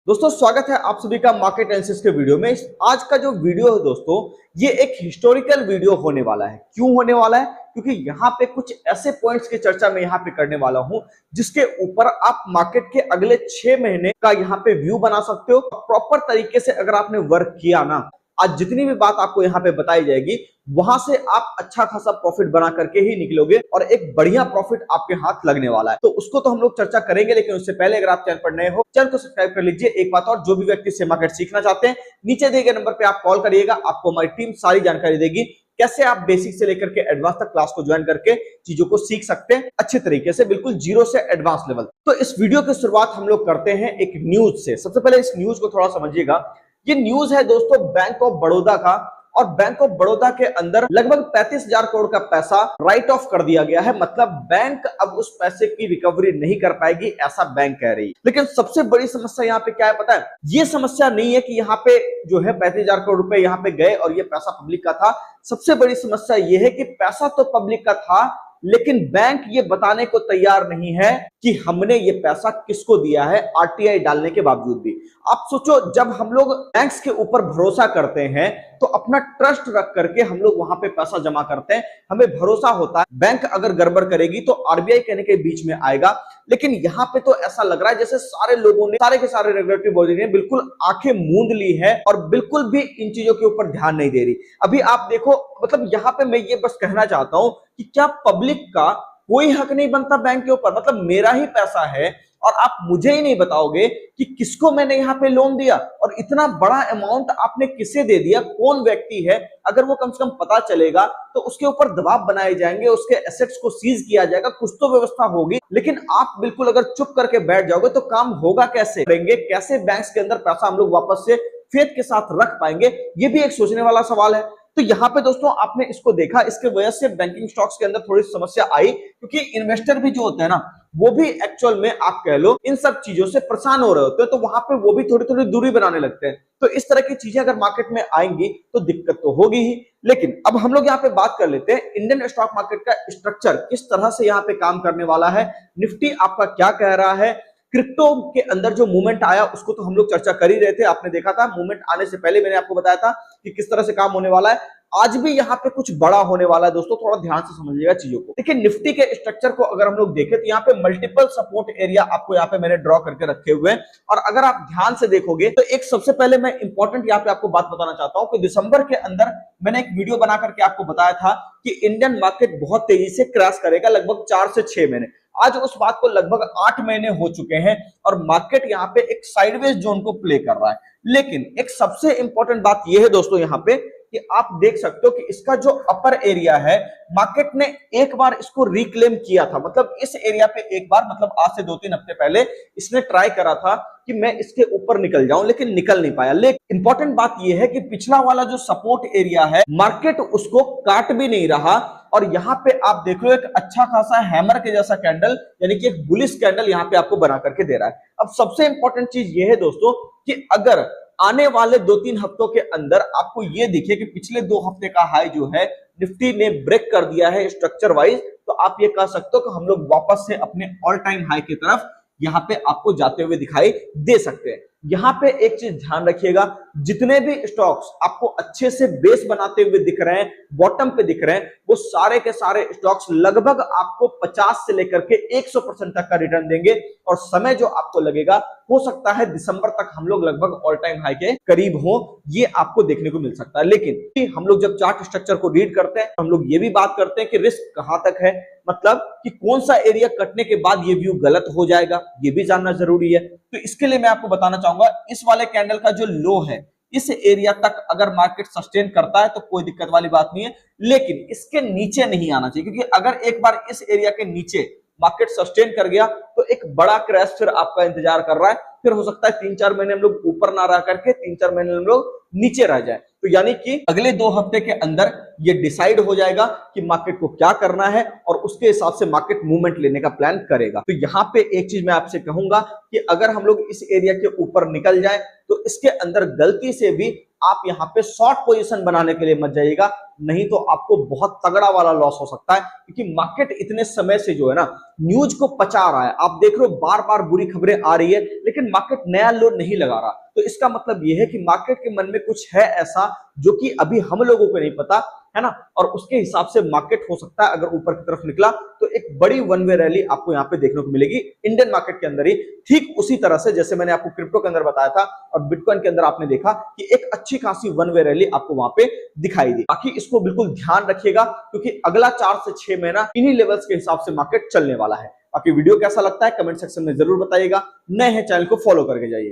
दोस्तों स्वागत है आप सभी का मार्केट एनालिसिस के वीडियो में। आज का जो वीडियो है दोस्तों, ये एक हिस्टोरिकल वीडियो होने वाला है। क्यों होने वाला है? क्योंकि यहाँ पे कुछ ऐसे पॉइंट्स की चर्चा मैं यहाँ पे करने वाला हूँ जिसके ऊपर आप मार्केट के अगले 6 महीने का यहाँ पे व्यू बना सकते हो। प्रॉपर तरीके से अगर आपने वर्क किया ना, आज जितनी भी बात आपको यहाँ पे बताई जाएगी वहां से आप अच्छा खासा प्रॉफिट बना करके ही निकलोगे और एक बढ़िया प्रॉफिट आपके हाथ लगने वाला है। तो उसको तो हम लोग चर्चा करेंगे, लेकिन उससे पहले अगर आप चैनल पर नए हो, चैनल को सब्सक्राइब कर लीजिए। एक बात और, जो भी व्यक्ति शेयर मार्केट सीखना चाहते हैं, नीचे दिए गए नंबर पे आप कॉल करिएगा, आपको हमारी टीम सारी जानकारी देगी कैसे आप बेसिक से लेकर के एडवांस तक क्लास को ज्वाइन करके चीजों को सीख सकते हैं अच्छे तरीके से, बिल्कुल जीरो से एडवांस लेवल। तो इस वीडियो की शुरुआत हम लोग करते हैं एक न्यूज से। सबसे पहले इस न्यूज को थोड़ा समझिएगा। ये न्यूज है दोस्तों बैंक ऑफ बड़ौदा का, और बैंक ऑफ बड़ौदा के अंदर लगभग 35,000 करोड़ का पैसा राइट ऑफ कर दिया गया है। मतलब बैंक अब उस पैसे की रिकवरी नहीं कर पाएगी, ऐसा बैंक कह रही है। लेकिन सबसे बड़ी समस्या यहाँ पे क्या है पता है? ये समस्या नहीं है कि यहाँ पे जो है 35,000 करोड़ रुपए यहाँ पे गए और ये पैसा पब्लिक का था। सबसे बड़ी समस्या ये है कि पैसा तो पब्लिक का था, लेकिन बैंक ये बताने को तैयार नहीं है कि हमने ये पैसा किसको दिया है, आरटीआई डालने के बावजूद भी। आप सोचो, जब हम लोग बैंक्स के ऊपर भरोसा करते हैं तो अपना ट्रस्ट रख करके हम लोग वहां पे पैसा जमा करते हैं, हमें भरोसा होता है बैंक अगर गड़बड़ करेगी तो आरबीआई कहने के बीच में आएगा। लेकिन यहाँ पे तो ऐसा लग रहा है जैसे सारे लोगों ने, सारे के सारे रेगुलेटरी बॉडी ने बिल्कुल आंखें मूंद ली है और बिल्कुल भी इन चीजों के ऊपर ध्यान नहीं दे रही। अभी आप देखो, मतलब यहाँ पे मैं ये बस कहना चाहता हूं कि क्या पब्लिक का कोई हक नहीं बनता बैंक के ऊपर? मतलब मेरा ही पैसा है और आप मुझे ही नहीं बताओगे कि किसको मैंने यहाँ पे लोन दिया और इतना बड़ा अमाउंट आपने किसे दे दिया, कौन व्यक्ति है। अगर वो कम से कम पता चलेगा तो उसके ऊपर दबाव बनाए जाएंगे, उसके एसेट्स को सीज किया जाएगा, कुछ तो व्यवस्था होगी। लेकिन आप बिल्कुल अगर चुप करके बैठ जाओगे तो काम होगा कैसे? करेंगे कैसे? बैंक्स के अंदर पैसा हम लोग वापस से फेथ के साथ रख पाएंगे? ये भी एक सोचने वाला सवाल है। तो यहाँ पे दोस्तों आपने इसको देखा, इसके वजह से बैंकिंग स्टॉक्स के अंदर थोड़ी समस्या आई, क्योंकि इन्वेस्टर भी जो होते हैं ना, वो भी एक्चुअल में आप कह लो इन सब चीजों से परेशान हो रहे होते हैं, तो वहां पे वो भी थोड़ी थोड़ी दूरी बनाने लगते हैं। तो इस तरह की चीजें अगर मार्केट में आएंगी तो दिक्कत तो होगी ही। लेकिन अब हम लोग यहाँ पे बात कर लेते हैं इंडियन स्टॉक मार्केट का स्ट्रक्चर किस तरह से यहाँ पे काम करने वाला है, निफ्टी आपका क्या कह रहा है, क्रिप्टो के अंदर जो मूवमेंट आया उसको तो हम लोग चर्चा कर ही रहे थे। आपने देखा था मूवमेंट आने से पहले मैंने आपको बताया था कि किस तरह से काम होने वाला है। आज भी यहाँ पे कुछ बड़ा होने वाला है दोस्तों, थोड़ा ध्यान से समझिएगा चीजों को। देखिए निफ्टी के स्ट्रक्चर को अगर हम लोग देखें तो यहाँ पे मल्टीपल सपोर्ट एरिया आपको यहाँ पे मैंने ड्रॉ करके रखे हुए हैं, और अगर आप ध्यान से देखोगे तो एक सबसे पहले मैं इंपॉर्टेंट यहाँ पे आपको बात बताना चाहता हूँ कि दिसंबर के अंदर मैंने एक वीडियो बना करके आपको बताया था कि इंडियन मार्केट बहुत तेजी से क्रैश करेगा, लगभग 4 से 6 महीने। आज उस बात को लगभग 8 महीने हो चुके हैं और मार्केट यहाँ पे एक साइडवेज जोन को प्ले कर रहा है। लेकिन एक सबसे इंपॉर्टेंट बात यह है दोस्तों यहाँ पे कि आप देख सकते हो कि इसका जो अपर एरिया है, मार्केट ने एक बार इसको रिक्लेम किया था। मतलब इस एरिया पे एक बार, मतलब आज से 2-3 हफ्ते पहले इसने ट्राई करा था कि मैं इसके ऊपर निकल जाऊं, लेकिन निकल नहीं पाया। लेकिन इंपॉर्टेंट बात यह है कि पिछला वाला जो सपोर्ट एरिया है, मार्केट उसको काट भी नहीं रहा, और यहाँ पे आप देख लो एक अच्छा खासा हैमर के जैसा कैंडल, यानी कि एक बुलिश कैंडल यहाँ पे आपको बना करके दे रहा है। अब सबसे इंपॉर्टेंट चीज ये है दोस्तों कि अगर आने वाले 2-3 हफ्तों के अंदर आपको ये दिखे कि पिछले 2 हफ्ते का हाई जो है निफ्टी ने ब्रेक कर दिया है स्ट्रक्चर वाइज, तो आप ये कह सकते हो कि हम लोग वापस से अपने ऑल टाइम हाई की तरफ यहाँ पे आपको जाते हुए दिखाई दे सकते हैं। यहाँ पे एक चीज ध्यान रखिएगा, जितने भी स्टॉक्स आपको अच्छे से बेस बनाते हुए दिख रहे हैं, बॉटम पे दिख रहे हैं, वो सारे के सारे स्टॉक्स लगभग आपको 50 से लेकर के 100% तक का रिटर्न देंगे, और समय जो आपको लगेगा हो सकता है दिसंबर तक हम लोग लगभग ऑल टाइम हाई के करीब हो, ये आपको देखने को मिल सकता है। लेकिन हम लोग जब चार्ट स्ट्रक्चर को रीड करते हैं हम लोग ये भी बात करते हैं कि रिस्क कहां तक है, मतलब कि कौन सा एरिया कटने के बाद ये व्यू गलत हो जाएगा, ये भी जानना जरूरी है। तो इसके लिए मैं आपको बताना चाहूंगा, इस वाले कैंडल का जो लो है, इस एरिया तक अगर मार्केट सस्टेन करता है तो कोई दिक्कत वाली बात नहीं है, लेकिन इसके नीचे नहीं आना चाहिए, क्योंकि अगर एक बार इस एरिया के नीचे मार्केट सस्टेन कर गया तो एक बड़ा क्रैश फिर आपका इंतजार कर रहा है। फिर हो सकता है 3-4 महीने हम लोग ऊपर ना रह करके 3-4 महीने हम लोग नीचे रह जाए। तो यानी कि अगले 2 हफ्ते के अंदर ये डिसाइड हो जाएगा कि मार्केट को क्या करना है, और उसके हिसाब से मार्केट मूवमेंट लेने का प्लान करेगा। तो यहाँ पे एक चीज मैं आपसे कहूंगा कि अगर हम लोग इस एरिया के ऊपर निकल जाए तो इसके अंदर गलती से भी आप यहाँ पे शॉर्ट पोजीशन बनाने के लिए मत जाइएगा, नहीं तो आपको बहुत तगड़ा वाला लॉस हो सकता है, क्योंकि मार्केट इतने समय से जो है ना न्यूज को पचा रहा है। आप देख रहे हो बार बार बुरी खबरें आ रही है, लेकिन मार्केट नया लो नहीं लगा रहा। तो इसका मतलब यह है कि मार्केट के मन में कुछ है ऐसा जो कि अभी हम लोगों को नहीं पता है ना, और उसके हिसाब से मार्केट हो सकता है अगर ऊपर की तरफ निकला तो एक बड़ी वन वे रैली आपको यहाँ पे देखने को मिलेगी इंडियन मार्केट के अंदर ही, ठीक उसी तरह से जैसे मैंने आपको क्रिप्टो के अंदर बताया था और बिटकॉइन के अंदर आपने देखा कि एक अच्छी खासी वन वे रैली आपको वहां पे दिखाई दी। बाकी इसको बिल्कुल ध्यान रखिएगा, क्योंकि अगला 4 से 6 महीना इन्हीं लेवल्स के हिसाब से मार्केट चलने वाला है। बाकी वीडियो कैसा लगता है कमेंट सेक्शन में जरूर बताइएगा, नए हैं चैनल को फॉलो करके जाइएगा।